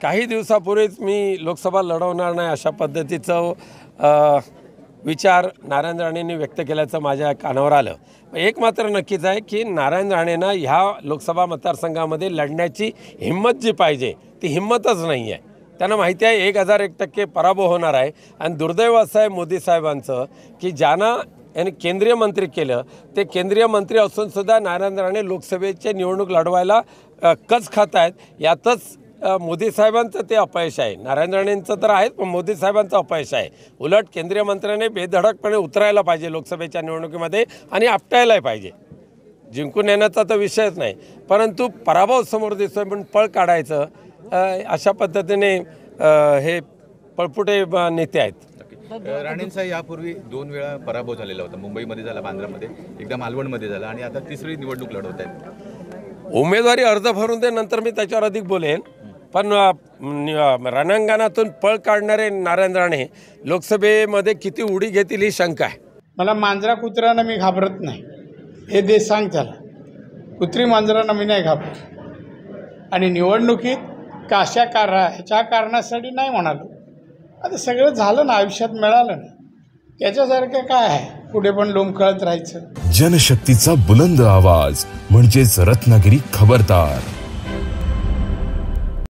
काही दिवसापूर्वीच मी लोकसभा लढवणार नाही अशा पद्धतीचं विचार नारायण राणेंनी व्यक्त केल्याचं माझ्या कानावर आलं। एक मात्र नक्कीच आहे की नारायण राणेंना ह्या लोकसभा मतदारसंघामध्ये लढण्याची हिंमत जी पाहिजे ती हिंमतच नाही आहे। त्यांना माहिती आहे 1001% पराभव होणार आहे आणि दुर्दैव असं आहे मोदी साहेबांचं की ज्यांना यांनी केंद्रीय मंत्री केलं ते केंद्रीय मंत्री असूनसुद्धा नारायण राणे लोकसभेची निवडणूक लढवायला कच खात आहेत। यातच मोदी साहेबांचं ते अपयश आहे। नारायण राणेंचं तर आहेच पण मोदी साहेबांचं अपयश आहे। उलट केंद्रीय मंत्र्याने बेधडकपणे उतरायला पाहिजे लोकसभेच्या निवडणुकीमध्ये आणि आपटायलाही पाहिजे। जिंकून येण्याचा तर विषयच नाही, परंतु पराभव समोर दिसतोय म्हणून पळ काढायचं अशा पद्धतीने हे पळपुटे नेते आहेत। राणेंचा यापूर्वी 2 वेळा पराभव झालेला होता। मुंबईमध्ये झाला, बांद्रामध्ये, एकदा मालवणमध्ये झाला आणि आता तिसरी निवडणूक लढवत आहेत। उमेदवारी अर्ज भरून दे नंतर मी त्याच्यावर अधिक बोलेन, पण रणांगणातून पळ काढणारे नारायण राणे लोकसभेमध्ये किती उडी घेतील ही शंका आहे। मला मांजरा कुत्र्यांना मी घाबरत नाही, हे देश सांग त्याला। कुत्री मांजरांना मी नाही घाबरत आणि निवडणुकीत ह्याच्या कारणासाठी नाही म्हणालो। आता सगळं झालं ना, आयुष्यात मिळालं ना, त्याच्यासारखं काय आहे पुढे पण लोंबकळत राहायचं। जनशक्तीचा बुलंद आवाज म्हणजेच रत्नागिरी खबरदार।